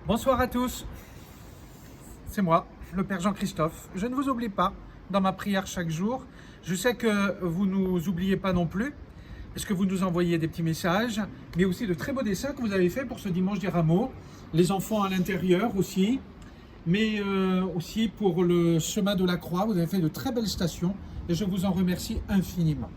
Bonsoir à tous, c'est moi, le Père Jean-Christophe. Je ne vous oublie pas dans ma prière chaque jour. Je sais que vous ne nous oubliez pas non plus, parce que vous nous envoyez des petits messages, mais aussi de très beaux dessins que vous avez faits pour ce dimanche des Rameaux. Les enfants à l'intérieur aussi, mais aussi pour le chemin de la croix. Vous avez fait de très belles stations et je vous en remercie infiniment.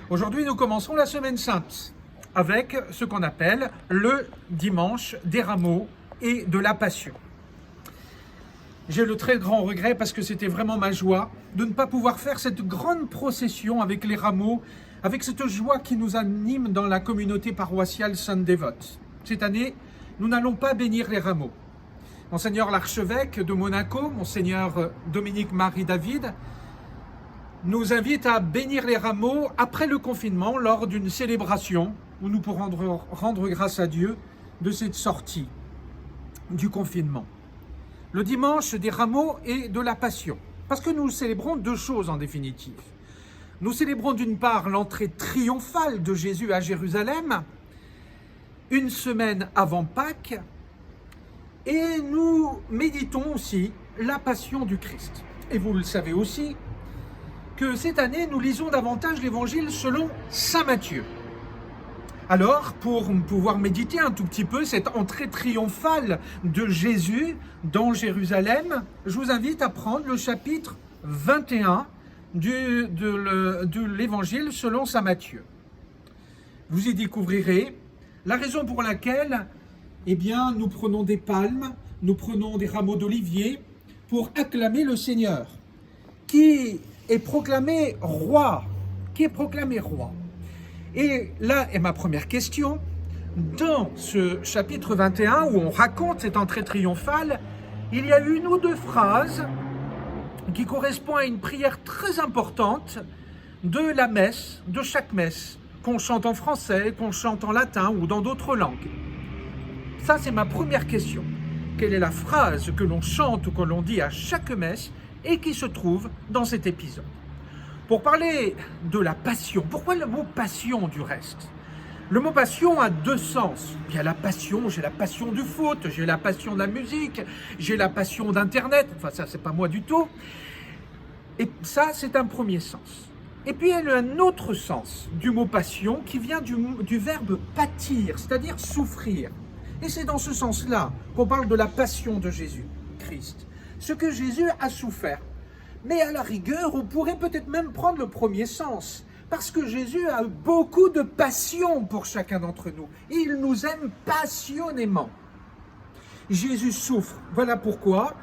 Aujourd'hui, nous commençons la Semaine Sainte avec ce qu'on appelle le dimanche des Rameaux et de la Passion. J'ai le très grand regret, parce que c'était vraiment ma joie, de ne pas pouvoir faire cette grande procession avec les rameaux, avec cette joie qui nous anime dans la communauté paroissiale Sainte-Dévote. Cette année, nous n'allons pas bénir les rameaux. Monseigneur l'archevêque de Monaco, Monseigneur Dominique-Marie David, nous invite à bénir les rameaux après le confinement, lors d'une célébration où nous pourrons rendre grâce à Dieu de cette sortie du confinement. Le dimanche des Rameaux et de la Passion, parce que nous célébrons deux choses en définitive. Nous célébrons d'une part l'entrée triomphale de Jésus à Jérusalem, une semaine avant Pâques, et nous méditons aussi la Passion du Christ. Et vous le savez aussi que cette année, nous lisons davantage l'Évangile selon saint Matthieu. Alors, pour pouvoir méditer un tout petit peu cette entrée triomphale de Jésus dans Jérusalem, je vous invite à prendre le chapitre 21 de l'Évangile selon saint Matthieu. Vous y découvrirez la raison pour laquelle nous prenons des palmes, nous prenons des rameaux d'olivier pour acclamer le Seigneur, qui est proclamé roi, Et là est ma première question. Dans ce chapitre 21, où on raconte cette entrée triomphale, il y a une ou deux phrases qui correspondent à une prière très importante de la messe, de chaque messe, qu'on chante en français, qu'on chante en latin ou dans d'autres langues. Ça, c'est ma première question. Quelle est la phrase que l'on chante ou que l'on dit à chaque messe et qui se trouve dans cet épisode? Pour parler de la passion, pourquoi le mot passion du reste? Le mot passion a deux sens. Il y a la passion, j'ai la passion du foot, j'ai la passion de la musique, j'ai la passion d'Internet. Enfin, ça, c'est pas moi du tout. Et ça, c'est un premier sens. Et puis, il y a un autre sens du mot passion qui vient du verbe pâtir, c'est-à-dire souffrir. Et c'est dans ce sens-là qu'on parle de la passion de Jésus-Christ. Ce que Jésus a souffert. Mais à la rigueur, on pourrait peut-être même prendre le premier sens, parce que Jésus a beaucoup de passion pour chacun d'entre nous. Il nous aime passionnément. Jésus souffre. Voilà pourquoi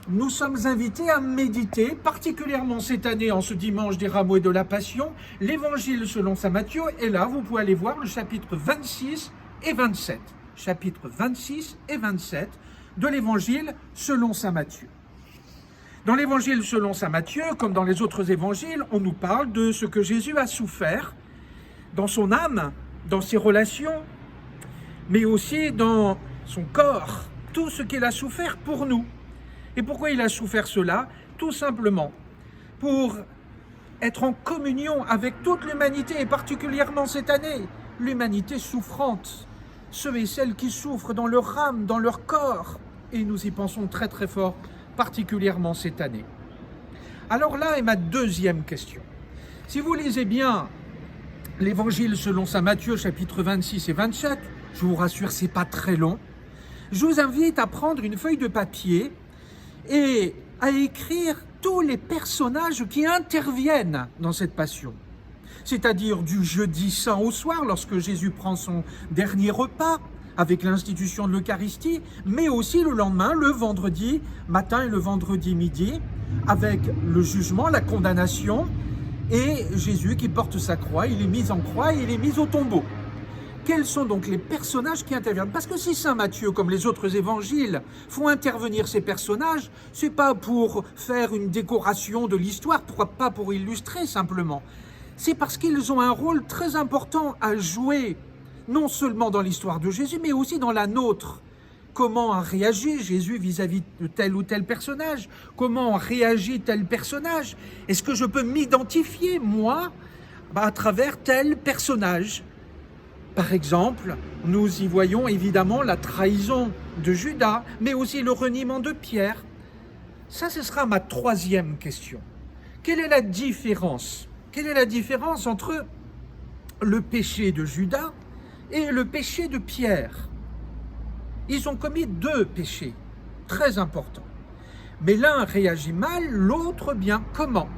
nous sommes invités à méditer, particulièrement cette année, en ce dimanche des Rameaux et de la Passion, l'Évangile selon saint Matthieu. Et là, vous pouvez aller voir le chapitre 26 et 27. Chapitre 26 et 27 de l'Évangile selon saint Matthieu. Dans l'Évangile selon saint Matthieu, comme dans les autres évangiles, on nous parle de ce que Jésus a souffert dans son âme, dans ses relations, mais aussi dans son corps, tout ce qu'il a souffert pour nous. Et pourquoi il a souffert cela? Tout simplement pour être en communion avec toute l'humanité, et particulièrement cette année, l'humanité souffrante, ceux et celles qui souffrent dans leur âme, dans leur corps, et nous y pensons très très fort, particulièrement cette année. Alors là est ma deuxième question. Si vous lisez bien l'Évangile selon saint Matthieu, chapitres 26 et 27, je vous rassure, c'est pas très long, je vous invite à prendre une feuille de papier et à écrire tous les personnages qui interviennent dans cette passion. C'est-à-dire du jeudi saint au soir, lorsque Jésus prend son dernier repas, avec l'institution de l'Eucharistie, mais aussi le lendemain, le vendredi matin et le vendredi midi, avec le jugement, la condamnation, et Jésus qui porte sa croix, il est mis en croix et il est mis au tombeau. Quels sont donc les personnages qui interviennent? Parce que si saint Matthieu, comme les autres évangiles, font intervenir ces personnages, c'est pas pour faire une décoration de l'histoire, pas pour illustrer simplement. C'est parce qu'ils ont un rôle très important à jouer, non seulement dans l'histoire de Jésus, mais aussi dans la nôtre. Comment a réagi Jésus vis-à-vis de tel ou tel personnage? Comment réagit tel personnage? Est-ce que je peux m'identifier, moi, à travers tel personnage? Par exemple, nous y voyons évidemment la trahison de Judas, mais aussi le reniement de Pierre. Ça, ce sera ma troisième question. Quelle est la différence? Quelle est la différence entre le péché de Judas et le péché de Pierre? Ils ont commis deux péchés très importants. Mais l'un réagit mal, l'autre bien. Comment?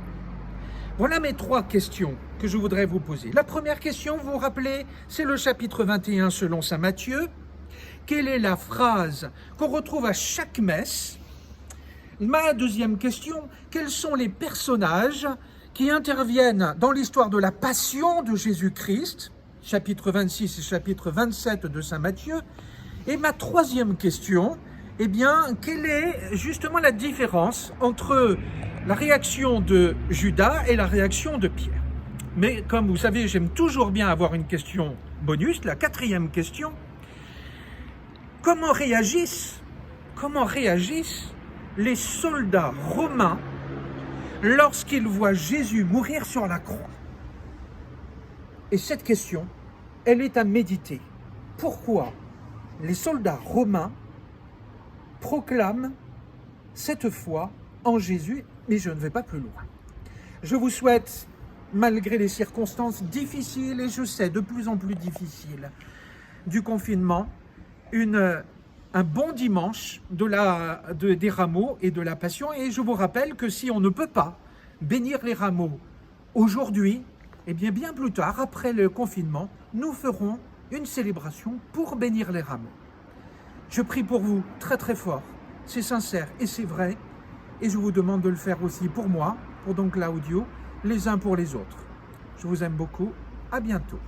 Voilà mes trois questions que je voudrais vous poser. La première question, vous vous rappelez, c'est le chapitre 21 selon saint Matthieu. Quelle est la phrase qu'on retrouve à chaque messe? Ma deuxième question, quels sont les personnages qui interviennent dans l'histoire de la passion de Jésus-Christ, chapitre 26 et chapitre 27 de saint Matthieu? Et ma troisième question, eh bien, quelle est justement la différence entre la réaction de Judas et la réaction de Pierre? Mais comme vous savez, j'aime toujours bien avoir une question bonus, la quatrième question. Comment réagissent les soldats romains lorsqu'ils voient Jésus mourir sur la croix? Et cette question, elle est à méditer. Pourquoi les soldats romains proclament cette foi en Jésus? Mais je ne vais pas plus loin. Je vous souhaite, malgré les circonstances difficiles, et je sais de plus en plus difficiles, du confinement, un bon dimanche des rameaux et de la Passion. Et je vous rappelle que si on ne peut pas bénir les rameaux aujourd'hui, eh bien plus tard, après le confinement, nous ferons une célébration pour bénir les rameaux. Je prie pour vous très très fort, c'est sincère et c'est vrai, et je vous demande de le faire aussi pour moi, pour donc l'audio, les uns pour les autres. Je vous aime beaucoup, à bientôt.